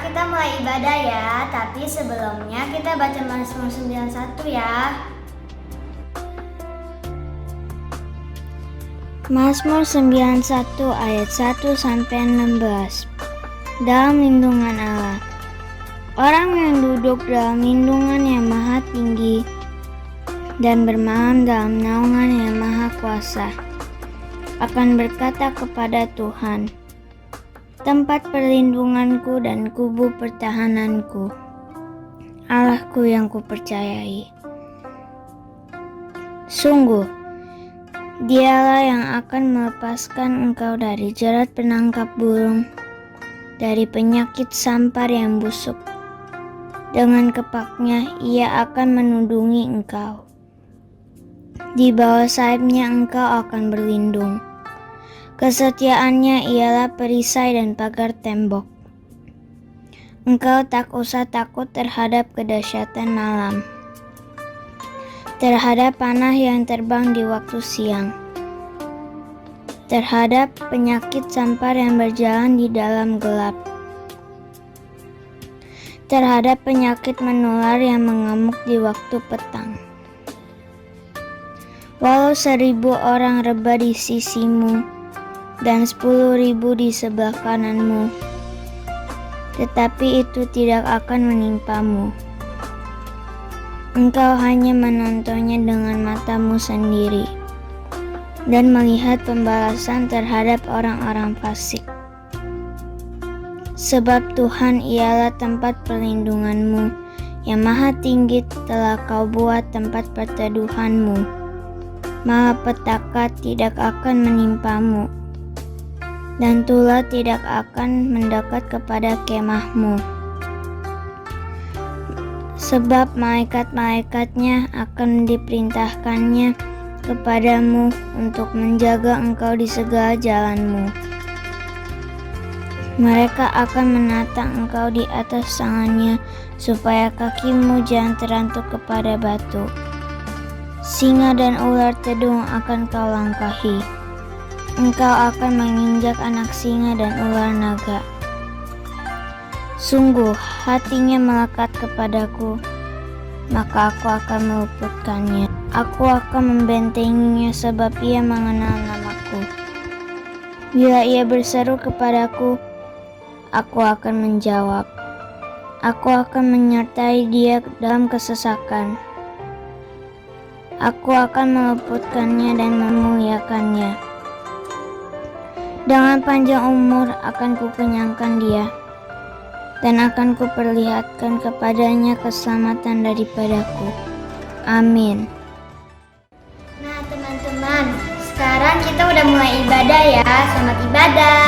kita mulai ibadah ya, tapi sebelumnya kita baca Mazmur 91 ya. Mazmur 91 ayat 1 sampai 16. Dalam lindungan Allah. Orang yang duduk dalam lindungan yang maha tinggi dan bermalam dalam naungan yang maha kuasa akan berkata kepada Tuhan, tempat perlindunganku dan kubu pertahananku, Allahku yang kupercayai. Sungguh, Dialah yang akan melepaskan engkau dari jerat penangkap burung, dari penyakit sampar yang busuk. Dengan kepaknya ia akan menudungi engkau. Di bawah sayapnya engkau akan berlindung. Kesetiaannya ialah perisai dan pagar tembok. Engkau tak usah takut terhadap kedahsyatan malam, terhadap panah yang terbang di waktu siang, terhadap penyakit sampar yang berjalan di dalam gelap, terhadap penyakit menular yang mengamuk di waktu petang. Walau 1.000 orang rebah di sisimu dan 10.000 di sebelah kananmu, tetapi itu tidak akan menimpamu. Engkau hanya menontonnya dengan matamu sendiri dan melihat pembalasan terhadap orang-orang fasik. Sebab Tuhan ialah tempat perlindunganmu, yang maha tinggi telah kau buat tempat perteduhanmu. Malapetaka tidak akan menimpamu, dan tulah tidak akan mendekat kepada kemahmu. Sebab malaikat-malaikatnya akan diperintahkannya kepadamu untuk menjaga engkau di segala jalanmu. Mereka akan menatang engkau di atas tangannya, supaya kakimu jangan terantuk kepada batu. Singa dan ular tedung akan kau langkahi. Engkau akan menginjak anak singa dan ular naga. Sungguh hatinya melekat kepadaku, maka aku akan meluputkannya. Aku akan membentenginya sebab ia mengenal namaku. Bila ia berseru kepadaku, aku akan menjawab. Aku akan menyertai dia dalam kesesakan. Aku akan meluputkannya dan memuliakannya. Dengan panjang umur akan kukenyangkan dia, dan akan kuperlihatkan kepadanya keselamatan daripadaku. Amin. Nah teman-teman, sekarang kita udah mulai ibadah ya. Selamat ibadah.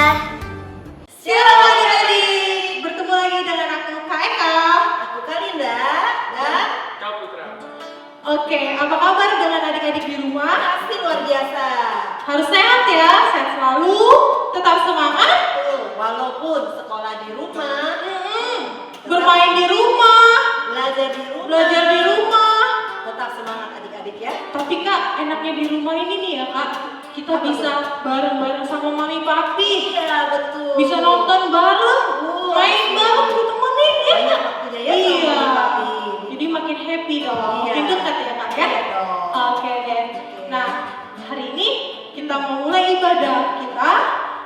Shalom adik-adik, bertemu lagi dengan aku Kak Eka, aku Kalinda, dan Kak Putra. Oke, apa kabar dengan adik-adik di rumah? Pasti luar biasa. Harus sehat ya, sehat selalu, tetap semangat. Walaupun sekolah di rumah, Bermain di rumah, belajar di rumah, tetap tetap semangat adik-adik ya. Tapi Kak, enaknya di rumah ini nih ya Kak, kita bisa bareng-bareng sama mami papi, Iya betul. bisa nonton bareng, main bareng ditemenin ya. Banyak waktunya ya sama Iya, mami papi. jadi makin happy dong, Iya. makin dekat ya Kak ya. Iya dong. Oke deh. Nah, hari ini kita mau mulai ibadah kita.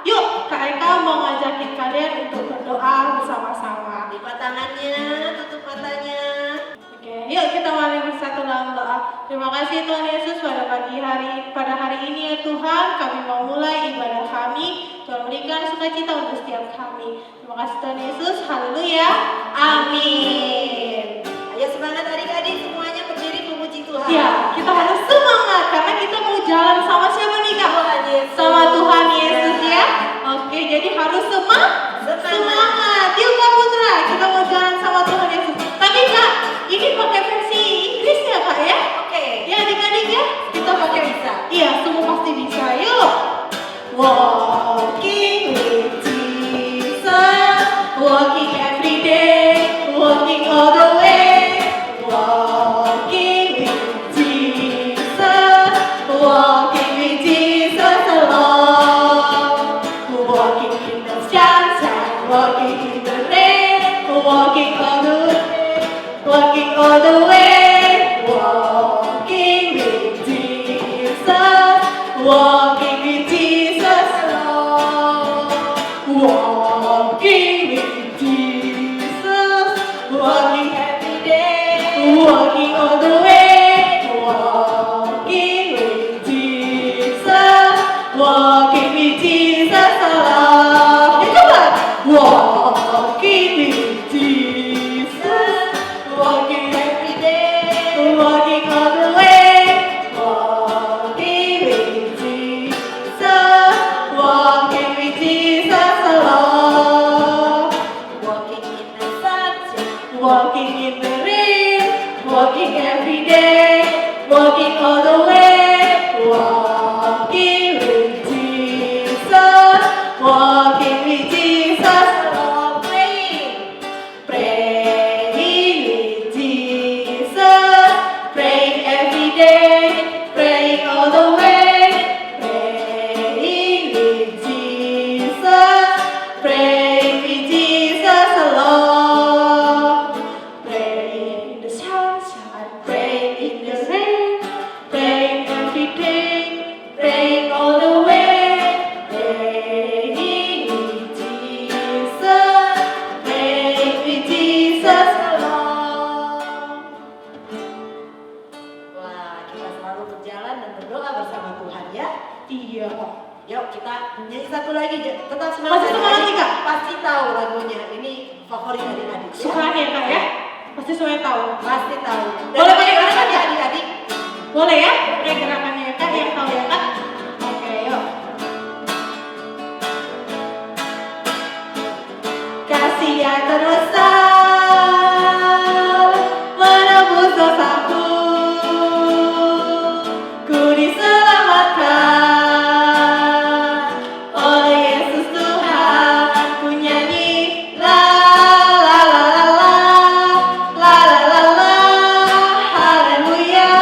Yuk, Kak Eka mau ngajakin kalian untuk berdoa bersama-sama. Lipat tangannya, tutup matanya. Oke, yuk kita mari bersatu dalam doa. Terima kasih Tuhan Yesus pada hari ini ya Tuhan, kami mau mulai ibadah kami. Tuhan berikan sukacita untuk setiap kami. Terima kasih Tuhan Yesus. Haleluya. Amin. Ayo semangat adik-adik semuanya berdiri memuji Tuhan. Ya, kita harus semangat karena kita mau jalan sama siapa nih Kak? Tuhan Yesus. Sama Tuhan Yesus ya. Oke, jadi harus semangat. Yuk Kak Putra, kita mau jalan sama Tuhan Yesus. Tapi Kak, ini pakai versi Inggris ya Kak ya? Oke. Ya adik-adik ya, kita Semua pakai pasti bisa. Iya, semua pasti bisa. Yuk. Walking with Jesus, walking every day, walking all the way, walking with Jesus, walking with Jesus alone, walking with Jesus, walking every day, walking all the way, walking with Jesus, walking with Jesus alone. Coba, walking with Jesus, walking every day, walking all the way, walking with Jesus, walking with Jesus alone. Walking in the sunshine, Walking in the rain, walking every day, walking all the way, walking with Jesus, walking with Jesus alone, praying with Jesus, praying every day, praying all the way, praying with Jesus, praying with Jesus alone, praying in the sunshine, praying in the rain, praying every day, praying all the way, praying with Jesus, praying with Jesus alone. wah kita selalu berjalan dan berdoa bersama Tuhan ya. Iya. Yuk kita nyanyi satu lagi, tetap semangat. Masih semangat nih, Kak? Pasti tahu lagunya, ini favorit adik-adik. Sukaan ya Kak ya? Pasti semuanya tahu. Pasti tahu. Boleh pakai gerakan ya adik-adik? Boleh ya? Pakai gerakannya ya Kak, yang tahu ya Kak? Oke, yuk. Kasih yang terbesar menebus dosaku, ku diselamatkan oleh Yesus Tuhan. Ku nyanyi la la la la la la la la, haleluya.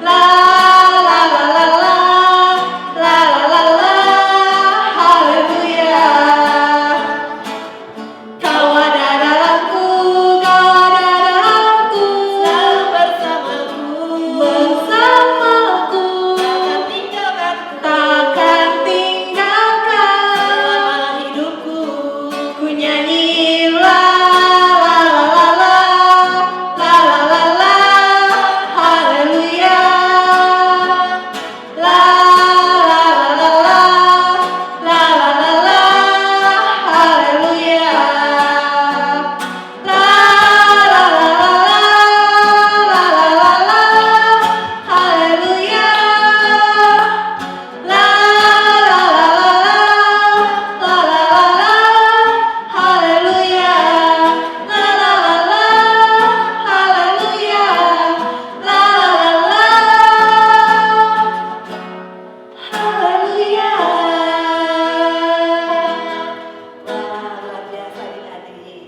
La la la la la la la la, haleluya. Kau ada dalamku, kau ada dalamku, selalu bersamaku, takkan tinggalkan hidupku. Ku nyanyi la la la la la la la la, haleluya. La la la la la la la la, haleluya. La la la la la la la, haleluya. La la la la la, haleluya. La la la, haleluya. La la haleluya. Wah, luar biasa adik-adik.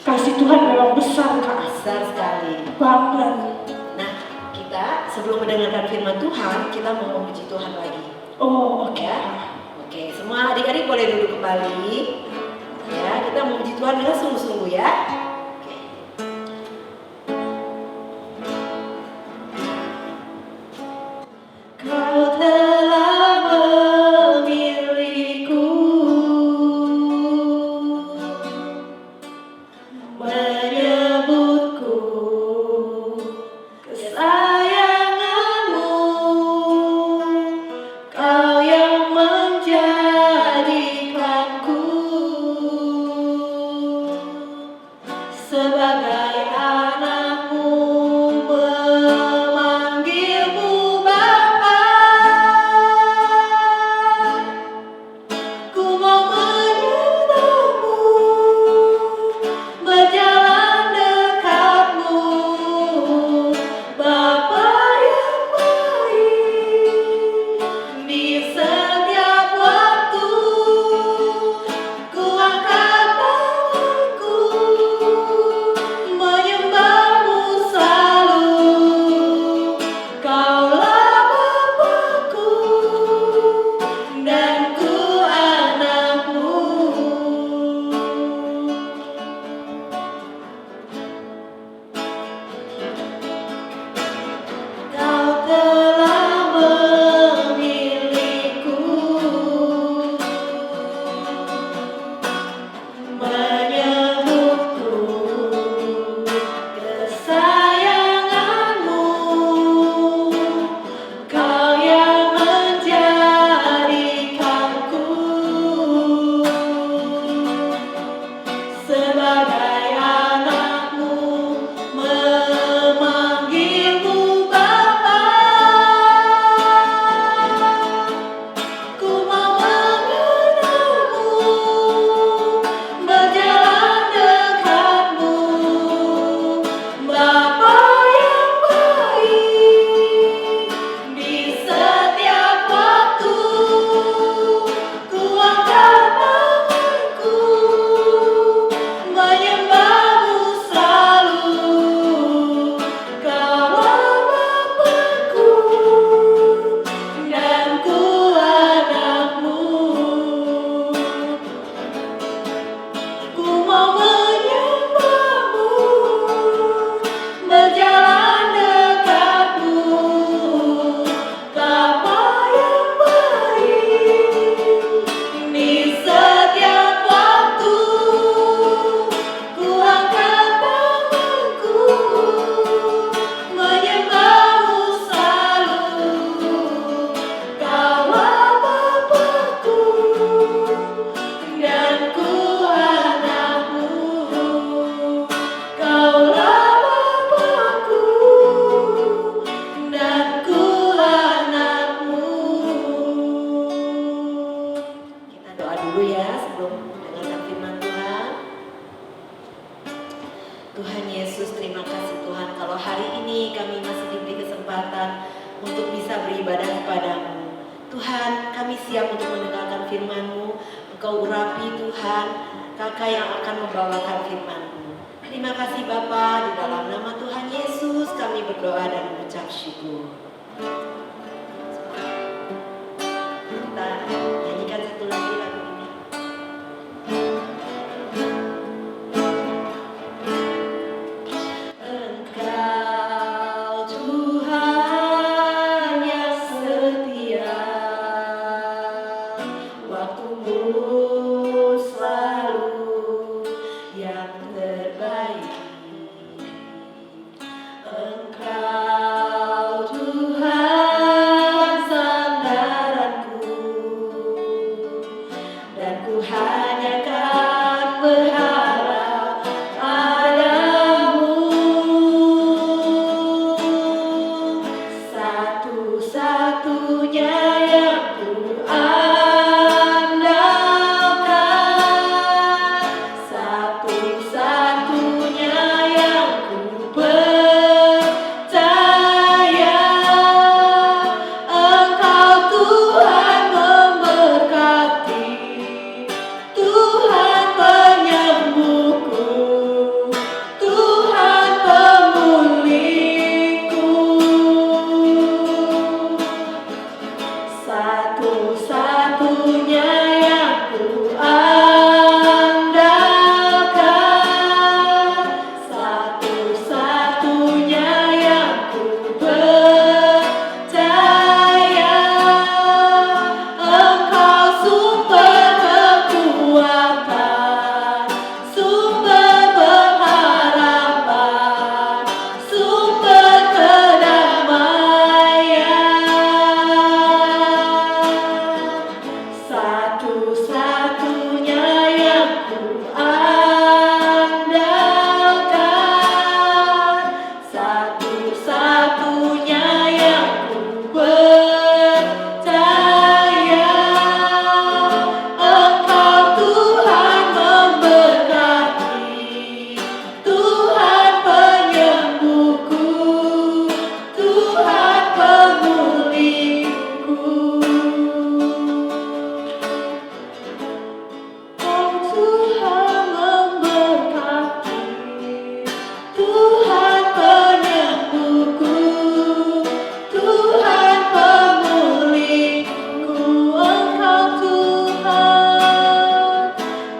Kasih Tuhan memang besar Kak, Besar sekali. banget. Nah, kita sebelum mendengarkan firman Tuhan, kita mau memuji Tuhan lagi. Oh oke. Ya. Oke, semua adik-adik boleh duduk kembali. Ya, kita memuji Tuhan dengan sungguh-sungguh ya. Oke. Kau telah memilihku, menyebutku kesayanganmu. Kau yang menjadikanku sebagai anakmu, memanggilmu Bapa. Ku mau menyembahmu, berjalan dekatmu, Bapa yang baik. Di setiap waktu ku angkat tanganku, sebagai anakmu, memanggilmu Bapa. Ku mau mengenalmu, berjalan dekatmu, Bapa yang baik. Di setiap waktu ku angkat tanganku, menyembahmu selalu. Kaulah Bapa-Ku, dan ku anakmu. Ku mau menyembahmu, berjalan dekatmu, Bapa yang baik. Di setiap waktu ku angkat tanganku, menyembahmu selalu. Kaulah Bapa-Ku, dan ku anakmu. Kaulah Bapa-Ku, dan ku anakmu. Kita doa dulu ya sebelum mendengarkan firman Tuhan. Tuhan Yesus, terima kasih Tuhan kalau hari ini kami masih diberi kesempatan untuk bisa beribadah kepadamu. Tuhan, kami siap untuk mendengarkan firman-Mu. Engkau urapi Tuhan, Kakak yang akan membawakan firman-Mu. Terima kasih Bapa, di dalam nama Tuhan Yesus kami berdoa dan mengucap syukur. Kita nyanyikan satu lagi lagu ini. Engkau Tuhan yang setia, waktumu selalu yang terbaik. Engkau Tuhan sandaranku, dan ku hanya kan berharap padamu. Satu-satunya yang ku andalkan, satu-satunya yang ku percaya. Engkau Tuhan memberkati, Tuhan penyembuhku, Tuhan pemulihku. Satu-satunya yang ku andalkan, satu-satunya yang ku percaya. Engkau sumber kekuatan, sumber pengharapan, sumber kedamaian. Satu-satunya yang ku andalkan, satu-satunya yang ku percaya. Engkau Tuhan memberkati, Tuhan penyembuhku, Tuhan pemulihku. Tuhan memberkati, Tuhan penyembuhku, Tuhan pemulihku.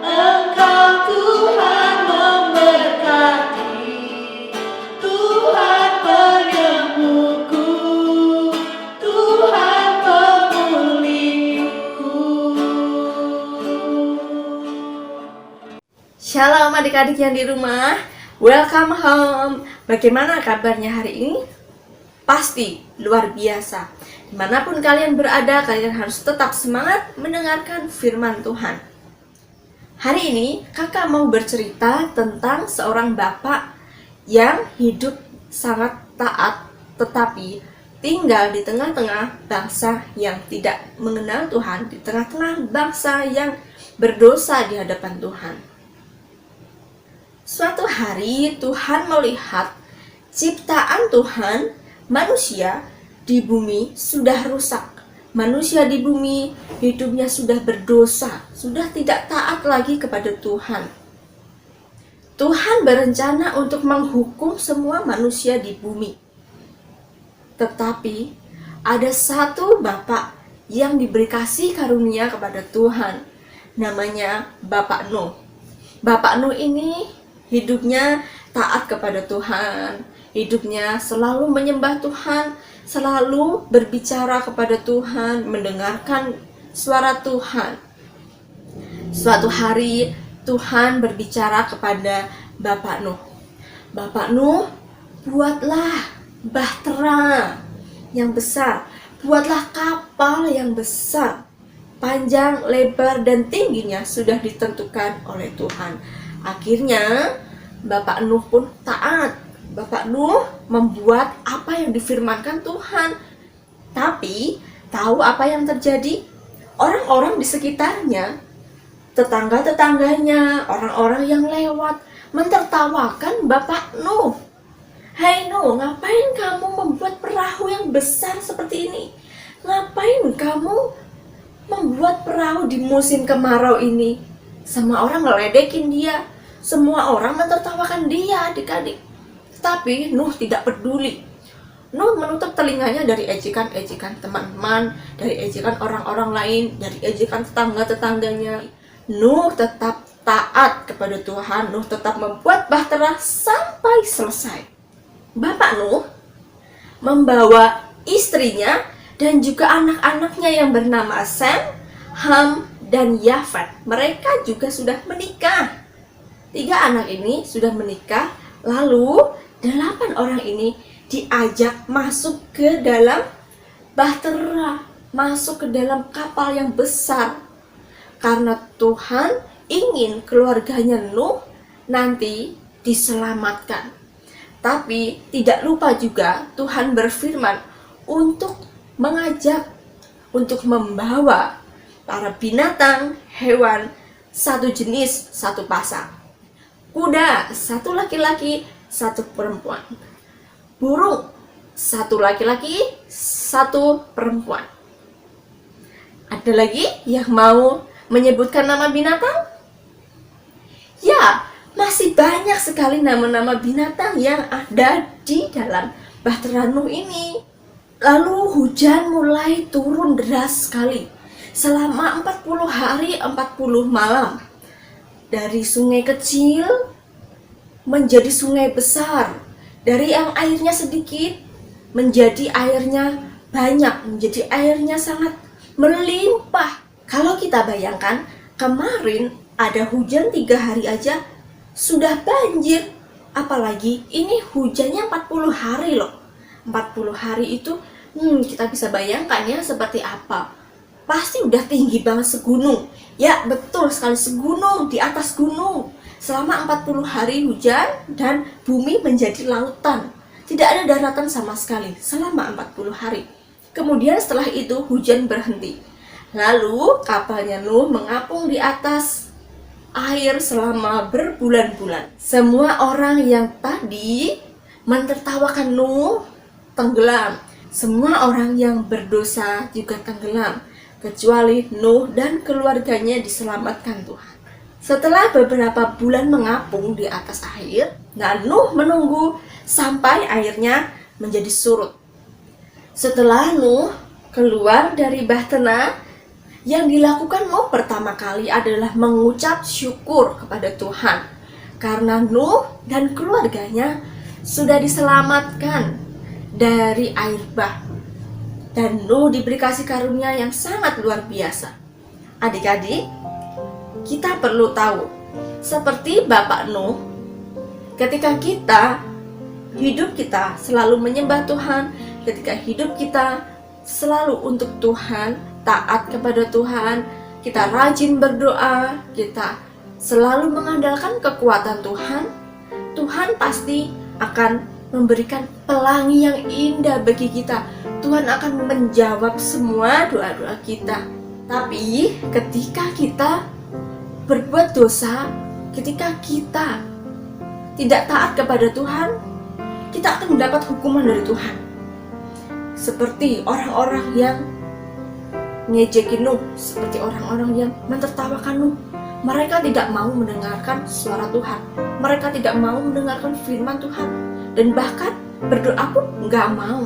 Engkau Tuhan memberkati, Tuhan penyembuhku, Tuhan pemulihku. Shalom adik-adik yang di rumah, welcome home. Bagaimana kabarnya hari ini? Pasti luar biasa. Dimanapun kalian berada, kalian harus tetap semangat mendengarkan firman Tuhan. Hari ini kakak mau bercerita tentang seorang bapak yang hidup sangat taat tetapi tinggal di tengah-tengah bangsa yang tidak mengenal Tuhan, di tengah-tengah bangsa yang berdosa di hadapan Tuhan. Suatu hari Tuhan melihat ciptaan Tuhan, manusia di bumi sudah rusak. Manusia di bumi hidupnya sudah berdosa, sudah tidak taat lagi kepada Tuhan. Tuhan berencana untuk menghukum semua manusia di bumi. Tetapi ada satu bapak yang diberi kasih karunia kepada Tuhan, namanya Bapak Nuh. Bapak Nuh ini hidupnya taat kepada Tuhan, hidupnya selalu menyembah Tuhan, selalu berbicara kepada Tuhan, mendengarkan suara Tuhan. Suatu hari Tuhan berbicara kepada Bapak Nuh. Bapak Nuh, buatlah bahtera yang besar, buatlah kapal yang besar. Panjang, lebar, dan tingginya sudah ditentukan oleh Tuhan. Akhirnya Bapak Nuh pun taat. Bapak Nuh membuat apa yang difirmankan Tuhan. Tapi tahu apa yang terjadi? Orang-orang di sekitarnya, tetangga-tetangganya, orang-orang yang lewat mentertawakan Bapak Nuh. "Hai Nuh, ngapain kamu membuat perahu yang besar seperti ini? Ngapain kamu membuat perahu di musim kemarau ini?" Semua orang ngeledekin dia, semua orang mentertawakan dia, adik-adik. Tapi Nuh tidak peduli. Nuh menutup telinganya dari ejekan-ejekan teman-teman, dari ejekan orang-orang lain, dari ejekan tetangga-tetangganya. Nuh tetap taat kepada Tuhan. Nuh tetap membuat bahtera sampai selesai. Bapak Nuh membawa istrinya dan juga anak-anaknya yang bernama Sem, Ham, dan Yafet. Mereka juga sudah menikah. 3 anak ini sudah menikah. Lalu 8 orang ini diajak masuk ke dalam bahtera, masuk ke dalam kapal yang besar. Karena Tuhan ingin keluarganya Nuh nanti diselamatkan. Tapi tidak lupa juga Tuhan berfirman untuk mengajak, untuk membawa para binatang, hewan, satu jenis, satu pasang. Kuda, 1 laki-laki, 1 perempuan. Burung, 1 laki-laki, 1 perempuan. Ada lagi yang mau menyebutkan nama binatang? Ya, masih banyak sekali nama-nama binatang yang ada di dalam bahtera Nuh ini. Lalu hujan mulai turun deras sekali selama 40 hari 40 malam. Dari sungai kecil menjadi sungai besar, dari yang airnya sedikit menjadi airnya banyak, menjadi airnya sangat melimpah. Kalau kita bayangkan, kemarin ada hujan 3 hari aja sudah banjir, apalagi ini hujannya 40 hari loh. 40 hari itu kita bisa bayangkan ya seperti apa. Pasti udah tinggi banget segunung. Ya betul sekali, segunung, di atas gunung. Selama 40 hari hujan dan bumi menjadi lautan. Tidak ada daratan sama sekali selama 40 hari. Kemudian setelah itu hujan berhenti. Lalu kapalnya Nuh mengapung di atas air selama berbulan-bulan. Semua orang yang tadi mentertawakan Nuh tenggelam. Semua orang yang berdosa juga tenggelam. Kecuali Nuh dan keluarganya diselamatkan Tuhan. Setelah beberapa bulan mengapung di atas air, Nuh menunggu sampai airnya menjadi surut. Setelah Nuh keluar dari bahtera, yang dilakukan Nuh pertama kali adalah mengucap syukur kepada Tuhan. Karena Nuh dan keluarganya sudah diselamatkan dari air bah. Dan Nuh diberi kasih karunia yang sangat luar biasa. Adik-adik, kita perlu tahu, seperti Bapak Nuh, ketika hidup kita selalu menyembah Tuhan, ketika hidup kita selalu untuk Tuhan, taat kepada Tuhan, kita rajin berdoa, kita selalu mengandalkan kekuatan Tuhan, Tuhan pasti akan memberikan pelangi yang indah bagi kita. Tuhan akan menjawab semua doa-doa kita. Tapi ketika kita berbuat dosa, ketika kita tidak taat kepada Tuhan, kita akan mendapat hukuman dari Tuhan. Seperti orang-orang yang ngejekin Nuh, seperti orang-orang yang mentertawakan Nuh. Mereka tidak mau mendengarkan suara Tuhan. Mereka tidak mau mendengarkan firman Tuhan. Dan bahkan berdoa pun nggak mau.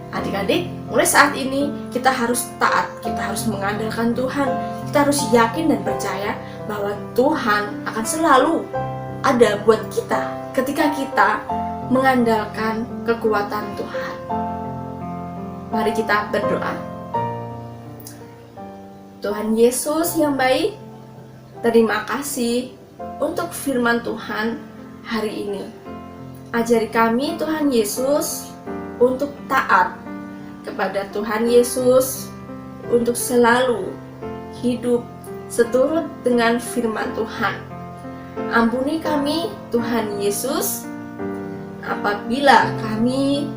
Adik-adik, mulai saat ini kita harus taat. Kita harus mengandalkan Tuhan. Kita harus yakin dan percaya bahwa Tuhan akan selalu ada buat kita ketika kita mengandalkan kekuatan Tuhan. Mari kita berdoa. Tuhan Yesus yang baik, terima kasih untuk firman Tuhan hari ini. Ajari kami Tuhan Yesus untuk taat kepada Tuhan Yesus, untuk selalu hidup seturut dengan firman Tuhan. Ampuni kami Tuhan Yesus apabila kami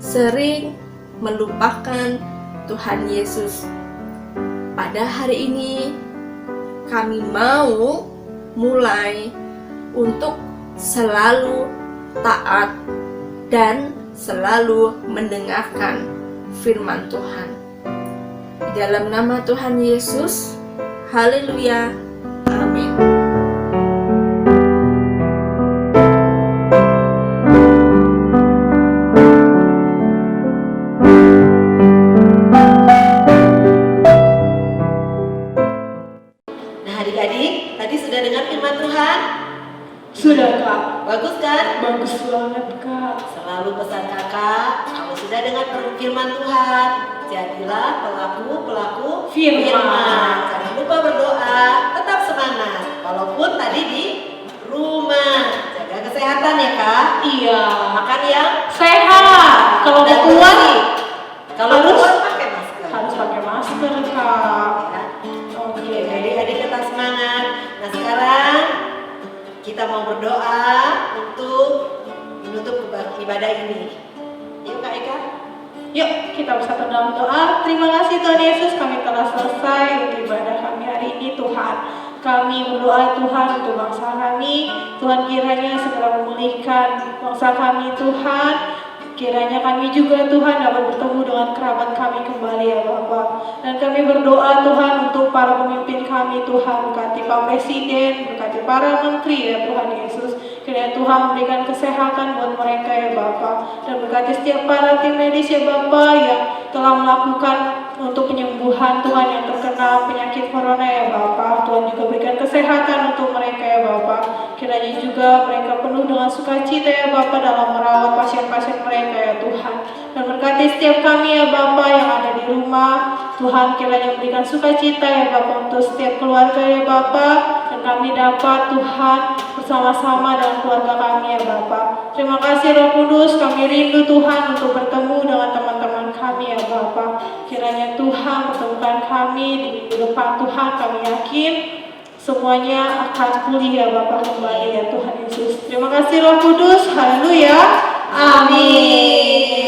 sering melupakan Tuhan Yesus. Pada hari ini kami mau mulai untuk selalu taat dan selalu mendengarkan firman Tuhan. Di dalam nama Tuhan Yesus, haleluya, amin. Nah adik-adik, tadi sudah dengar firman Tuhan? Sudah Kak. Bagus kan? Bagus banget Kak. Selalu pesan kakak, kalau sudah dengar firman Tuhan, jadilah pelaku firman. Jangan lupa berdoa, tetap semangat. Walaupun tadi di rumah, jaga kesehatan ya Kak. Iya. Makan yang Sehat. Kalau dan mau keluar bersih. Kalau harus- keluar pakai masker. harus pakai masker Kak. Ya. Oke. Oke, adik-adik tetap semangat. Nah sekarang kita mau berdoa untuk menutup ibadah ini. Yuk Kak Eka. Yuk kita bersatu dalam doa. Terima kasih Tuhan Yesus, kami telah selesai untuk ibadah kami hari ini Tuhan. Kami berdoa Tuhan untuk bangsa kami. Tuhan kiranya segera memulihkan bangsa kami Tuhan. Kiranya kami juga Tuhan dapat bertemu dengan kerabat kami kembali ya Bapak. Dan kami berdoa Tuhan untuk para pemimpin kami Tuhan. Berkati Pak Presiden, berkati para menteri ya Tuhan Yesus. Kiranya Tuhan memberikan kesehatan buat mereka ya Bapak. Dan berkati setiap para tim medis ya Bapak yang telah melakukan untuk penyembuhan Tuhan yang terkena penyakit corona ya Bapak. Tuhan juga berikan kesehatan untuk mereka ya Bapak. Kiranya juga mereka penuh dengan sukacita ya Bapak dalam merawat pasien-pasien mereka ya Tuhan. Dan berkati setiap kami ya Bapak yang ada di rumah. Tuhan kiranya berikan sukacita ya Bapak untuk setiap keluarga ya Bapak. Dan kami dapat Tuhan bersama-sama dengan keluarga kami ya Bapak. Terima kasih Roh Kudus, kami rindu Tuhan untuk bertemu dengan teman-teman kami ya Bapak. Kiranya Tuhan pertemukan kami di minggu depan Tuhan, kami yakin semuanya akan pulih ya Bapak kembali ya Tuhan Yesus. Terima kasih Roh Kudus, haleluya, amin.